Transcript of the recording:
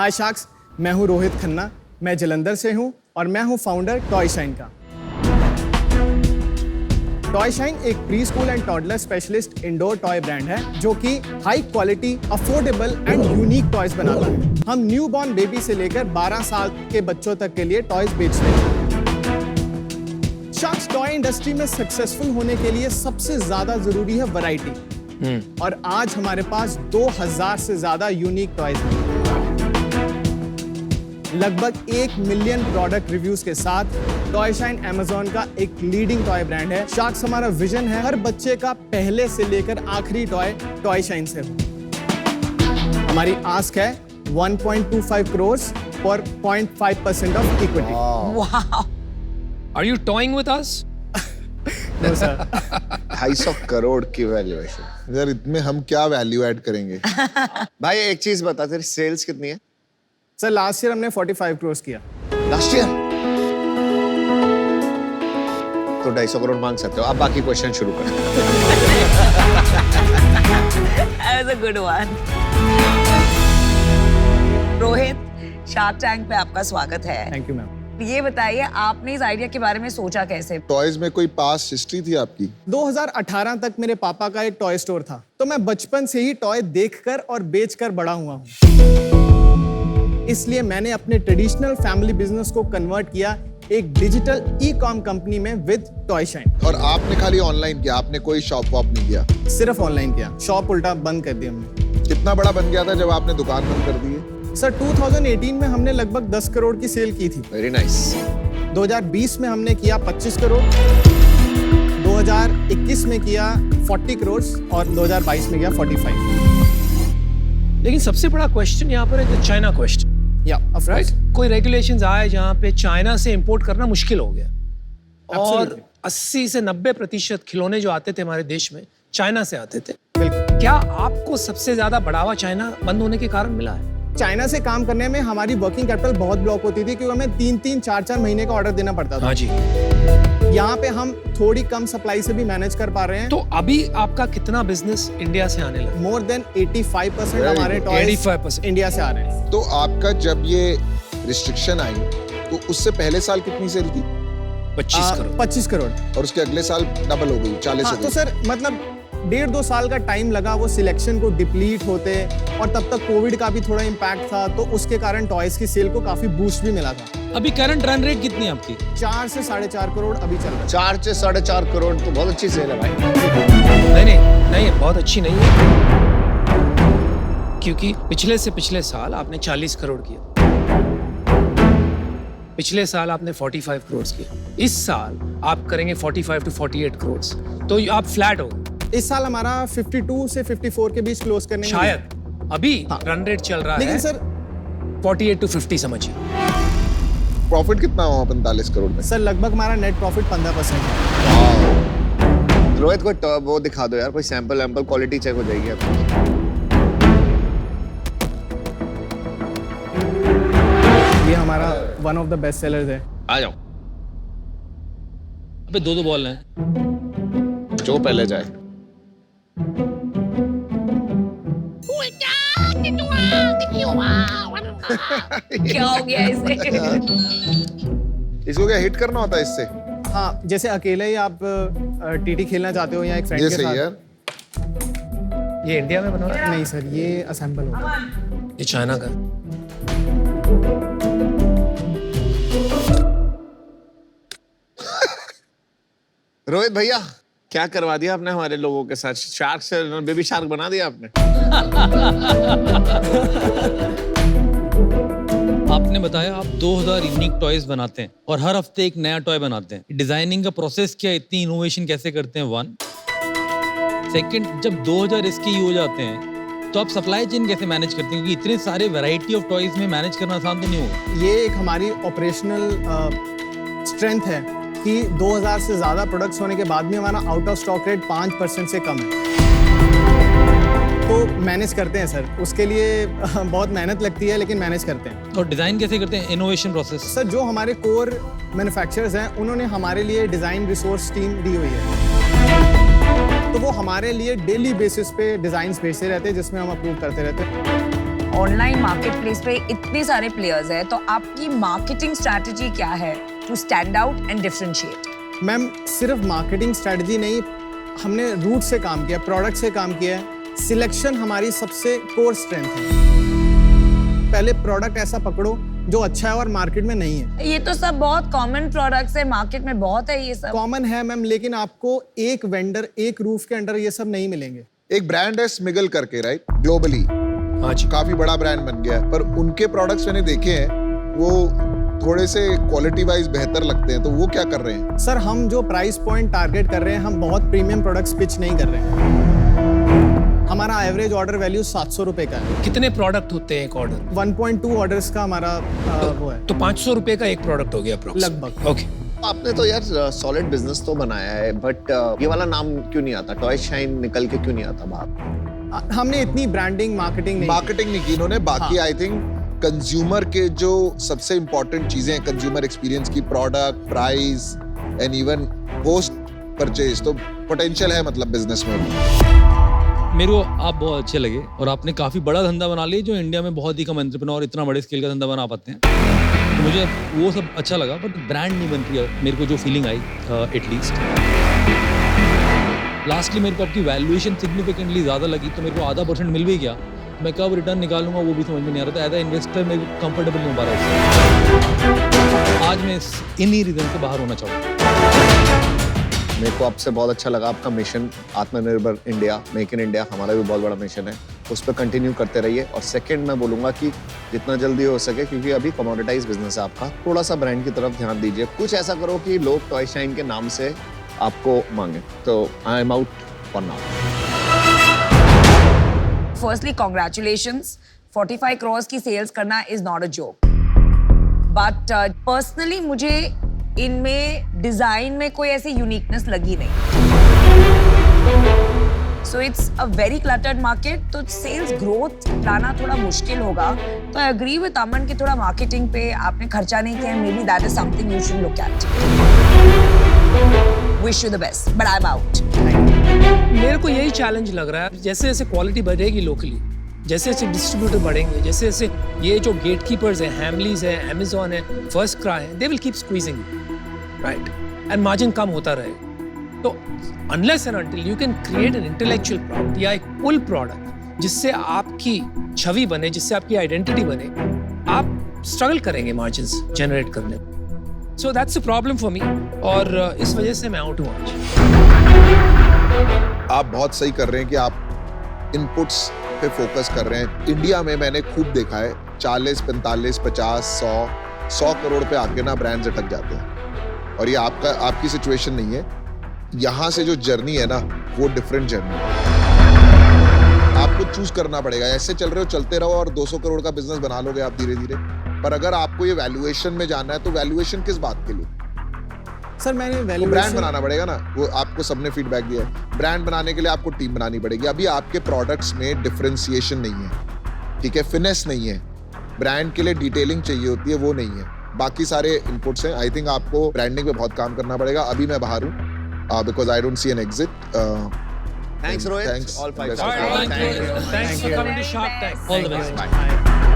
हाय sharks, मैं हूं रोहित खन्ना, मैं जलंधर से हूं और मैं हूं फाउंडर टॉय शाइन का। टॉय शाइन एक pre school and toddler specialist indoor toy brand है जो कि high quality, affordable and unique toys बनाता है। हम न्यू बॉर्न बेबी से लेकर 12 साल के बच्चों तक के लिए टॉयज बेचते हैं। शार्क्स, टॉय इंडस्ट्री में सक्सेसफुल होने के लिए सबसे ज्यादा जरूरी है वैरायटी। और आज हमारे पास 2000 से ज्यादा यूनिक टॉयज हैं। लगभग 1 मिलियन प्रोडक्ट रिव्यूज के साथ टॉय शाइन Amazon का एक लीडिंग टॉय ब्रांड है। शार्क्स, हमारा विजन है हर बच्चे का पहले से लेकर आखिरी टॉय टॉय शाइन से हो। हमारी आस्क है 1.25 crore for 0.5% of equity. Wow. Are you toying with us? No sir. 250 crore की वैल्यूएशन। यार इतने हम क्या वैल्यू ऐड करेंगे? भाई एक चीज बता, तेरी सेल्स कितनी है? सर लास्ट ईयर हमने 45 करोड़ किया। लास्ट ईयर तो 250 करोड़ मांग सकते हो। अब बाकी क्वेश्चन शुरू कर। That was a good one. Rohit, shark tank पे आपका स्वागत है। Thank you ma'am. ये बताइए, आपने इस आइडिया के बारे में सोचा कैसे? टॉयज में कोई पास्ट हिस्ट्री थी आपकी? 2018 तक मेरे पापा का एक टॉय स्टोर था, तो मैं बचपन से ही टॉय देखकर और बेचकर बड़ा हुआ हूँ। इसलिए मैंने अपने ट्रेडिशनल फैमिली बिजनेस को कन्वर्ट किया एक डिजिटल ई-कॉम कंपनी में विद टॉय शाइन। और आपने खाली ऑनलाइन किया, आपने कोई शॉप वॉप नहीं किया? सिर्फ ऑनलाइन किया, शॉप उल्टा बंद कर दी हमने। कितना बड़ा बन गया था जब आपने दुकान बंद कर दी है? सर 2018 में हमने लगभग 10 करोड़ की सेल की थी। Very nice. 2020 में हमने किया 25 करोड़, 2021 में किया 40 करोड़ और 2022 में किया 45। लेकिन सबसे बड़ा क्वेश्चन यहाँ पर है चाइना क्वेश्चन। या ऑफ कोर्स, कोई रेगुलेशंस आए जहाँ पे चाइना से इंपोर्ट करना मुश्किल हो गया और Absolutely. 80 से 90% खिलौने जो आते थे हमारे देश में चाइना से आते थे। बिल्कुल। क्या आपको सबसे ज्यादा बढ़ावा चाइना बंद होने के कारण मिला है? चाइना से काम करने में हमारी वर्किंग कैपिटल बहुत ब्लॉक होती थी क्योंकि हमें 3-3, 4-4 महीने का ऑर्डर देना पड़ता था। हाँ जी। यहाँ पे हम थोड़ी कम सप्लाई से भी मैनेज कर पा रहे हैं। तो अभी आपका कितना बिजनेस इंडिया से आने लगा? मोर देन 85% हमारे टॉयज 85% इंडिया से आ रहे हैं। तो आपका जब ये रिस्ट्रिक्शन आई तो उससे पहले साल कितनी सेल थी? 25 करोड़। 25 करोड़। और उसके अगले साल डबल हो गई, 40 हाँ, हो तो गई। सर मतलब 1.5-2 साल का टाइम लगा वो सिलेक्शन को डिप्लीट होते, और तब तक कोविड का भी थोड़ा इम्पैक्ट था, तो उसके कारण टॉयज की सेल को काफी बूस्ट भी मिला था। अभी करंट रन रेट कितनी है आपकी? 4 से 4.5 करोड़ अभी चल रहा है। 4 से 4.5 करोड़ तो बहुत अच्छी सेल है भाई। नहीं बहुत अच्छी नहीं है, क्योंकि पिछले से पिछले साल आपने 40 करोड़ किया, पिछले साल आपने 45 करोड़ किया, इस साल आप करेंगे 45 to 48 करोड़, तो आप फ्लैट हो। इस साल हमारा 52 से 54 के बीच क्लोज करने शायद अभी रन रेट चल रहा लेकिन है सर 48 to 50 समझिए। प्रॉफिट कितना हुआ 45 करोड़ में? सर लगभग हमारा नेट प्रॉफिट 15% है। रोहित को वो दिखा दो यार, कोई सैंपल क्वालिटी चेक हो जाएगी आपकी। ये हमारा one of the best sellers है। आ जाओ, अबे दो बॉल हैं। जो पहले जाए। क्या हो गया इसे? इसको क्या हिट करना होता है इससे? हाँ, जैसे अकेले ही आप टीटी खेलना चाहते हो या एक फ्रेंड ये के सही साथ। यार। ये इंडिया में बना है? नहीं सर, ये असेंबल होगा। ये चाइना का। रोहित भैया, क्या करवा दिया आपने हमारे लोगों के साथ? शार्क से बेबी शार्क बना दिया आपने। आपने बताया आप 2000 यूनिक टॉयज बनाते हैं और हर हफ्ते एक नया टॉय बनाते हैं। डिजाइनिंग का प्रोसेस क्या, इतनी इनोवेशन कैसे करते हैं? 1 सेकंड, जब 2000 इसके हो जाते हैं तो आप सप्लाई चेन कैसे मैनेज करते हैं? क्योंकि इतने सारे वैरायटी ऑफ टॉयज में मैनेज करना आसान तो नहीं होगा। ये एक हमारी ऑपरेशनल स्ट्रेंथ है कि 2000 से ज्यादा प्रोडक्ट्स होने के बाद भी हमारा आउट ऑफ स्टॉक रेट 5% से कम है। तो मैनेज करते हैं सर, उसके लिए बहुत मेहनत लगती है, लेकिन मैनेज करते हैं। और डिजाइन कैसे करते हैं? Innovation process. सर जो हमारे कोर मैन्युफैक्चरर्स हैं, उन्होंने हमारे लिए डिजाइन रिसोर्स टीम दी हुई है, तो वो हमारे लिए डेली बेसिस पे डिजाइन्स भेजते रहते हैं जिसमें हम अप्रूव करते रहते हैं। ऑनलाइन मार्केट प्लेस पे इतने सारे प्लेयर्स हैं, तो आपकी मार्केटिंग स्ट्रैटेजी क्या है to stand out and differentiate? Ma'am सिर्फ मार्केटिंग स्ट्रेटजी नहीं, हमने रूट से काम किया, प्रोडक्ट से काम किया है। सिलेक्शन हमारी सबसे कोर स्ट्रेंथ है। पहले प्रोडक्ट ऐसा पकड़ो जो अच्छा है और मार्केट में नहीं है। ये तो सब बहुत कॉमन प्रोडक्ट्स है, मार्केट में बहुत है ये सब। कॉमन है मैम, लेकिन आपको एक वेंडर एक रूफ के अंडर ये सब नहीं मिलेंगे। एक ब्रांड है स्मिगल करके, राइट, ग्लोबली हाँ जी, काफी बड़ा ब्रांड बन गया है, पर उनके प्रोडक्ट्स मैंने देखे हैं वो थोड़े से क्वालिटी वाइज बेहतर लगते हैं, तो वो क्या कर रहे हैं? सर हम जो प्राइस पॉइंट टारगेट कर रहे हैं, हम बहुत प्रीमियम प्रोडक्ट्स पिच नहीं कर रहे हैं। हमारा एवरेज ऑर्डर वैल्यू 700 रुपए का है। कितने प्रोडक्ट होते हैं एक ऑर्डर? 1.2 ऑर्डर्स का हमारा वो है तो 500 रुपए का एक प्रोडक्ट हो गया approx। लगभग। ओके, आपने तो यार सॉलिड बिजनेस तो बनाया है, बट ये वाला नाम क्यों नहीं आता? टॉय शाइन निकल के क्यों नहीं आता बाहर? हमने इतनी ब्रांडिंग मार्केटिंग नहीं मार्केटिंग नहीं की इन्होंने, बाकी आई थिंक कंज्यूमर के जो सबसे इंपॉर्टेंट चीजें हैं कंज्यूमर एक्सपीरियंस की, product, price and even post purchase, तो पोटेंशियल है मतलब बिजनेस में। मेरे को आप बहुत अच्छे लगे और आपने काफी बड़ा धंधा बना लिया, जो इंडिया में बहुत ही कम एंटरप्रेन्योर इतना बड़े स्केल का धंधा बना पाते हैं, तो मुझे वो सब अच्छा लगा। बट ब्रांड नहीं बन रही है, मेरे को जो फीलिंग आई एटलीस्ट। लास्टली मेरे को आपकी वैल्यूएशन सिग्निफिकेंटली ज़्यादा लगी, तो मेरे को आधा % मिल भी गया, मैं कब रिटर्न निकालूंगा वो भी समझ में नहीं आ रहा था। एज ए इन्वेस्टर मैं कंफर्टेबल नहीं हो पा रहा। आज मैं इन्हीं रीजन से बाहर होना चाहूँगा। मेरे को आपसे बहुत अच्छा लगा आपका मिशन, आत्मनिर्भर इंडिया, मेक इन इंडिया, हमारा भी बहुत बड़ा मिशन है, उस पर कंटिन्यू करते रहिए। और सेकंड मैं बोलूँगा कि जितना जल्दी हो सके, क्योंकि अभी कमोडिटाइज बिजनेस है आपका, थोड़ा सा ब्रांड की तरफ ध्यान दीजिए। कुछ ऐसा करो कि लोग टॉय शाइन के नाम से आपको मांगे। तो I am out for now. Firstly congratulations, 45 crores की सेल्स करना is not a joke, but personally मुझे इनमें डिजाइन में कोई ऐसी यूनिकनेस लगी नहीं। So it's a very cluttered market, तो सेल्स ग्रोथ लाना थोड़ा मुश्किल होगा। तो आई एग्री विद अमन कि थोड़ा मार्केटिंग पे आपने खर्चा नहीं किया, may be that is something you should look at. Wish you the best, but I am out. मेरे को यही चैलेंज लग रहा है, जैसे जैसे क्वालिटी बढ़ेगी लोकली, जैसे जैसे डिस्ट्रीब्यूटर बढ़ेंगे, जैसे जैसे ये जो गेटकीपर्स हैं, हैमलीज है, अमेज़न है, फर्स्ट क्राई है, they will keep squeezing, right, and margin कम होता रहेगा। तो unless and until you can create an intellectual product या एक पुल प्रोडक्ट जिससे आपकी छवि बने, जिससे आपकी आइडेंटिटी बने, आप स्ट्रगल करेंगे मार्जिन्स जनरेट करने में। So that's a problem for me, और इस वजह से मैं आउट हूँ आज। आप बहुत सही कर रहे हैं कि आप इनपुट्स पे फोकस कर रहे हैं। इंडिया में मैंने खूब देखा है 40, 45, 50, 100 करोड़ पे आके ना ब्रांड्स अटक जाते हैं, और ये आपकी सिचुएशन नहीं है। यहाँ से जो जर्नी है ना, वो डिफरेंट जर्नी है। आपको चूज करना पड़ेगा, ऐसे चल रहे हो चलते रहो और 200 करोड़ का बिजनेस बना लोगे आप धीरे धीरे, पर अगर आपको ये वैल्यूएशन में जाना है तो वैल्यूएशन किस बात के लिए? सर मैंने ब्रांड वैल्यूएशन बनाना पड़ेगा ना, वो आपको सबने फीडबैक दिया है। ब्रांड बनाने के लिए आपको टीम बनानी पड़ेगी। अभी आपके प्रोडक्ट्स में डिफरेंशिएशन नहीं है, ठीक है, फिनेस नहीं है, ब्रांड के लिए डिटेलिंग चाहिए होती है, वो नहीं है। बाकी सारे इनपुट्स हैं। आई थिंक आपको ब्रांडिंग पे बहुत काम करना पड़ेगा। अभी मैं बाहर हूँ because I don't see an exit. Thanks Rohit, Thanks. All 5 Best All of right, luck. thank you. Thanks for coming to Shark Tank. All the best. Bye.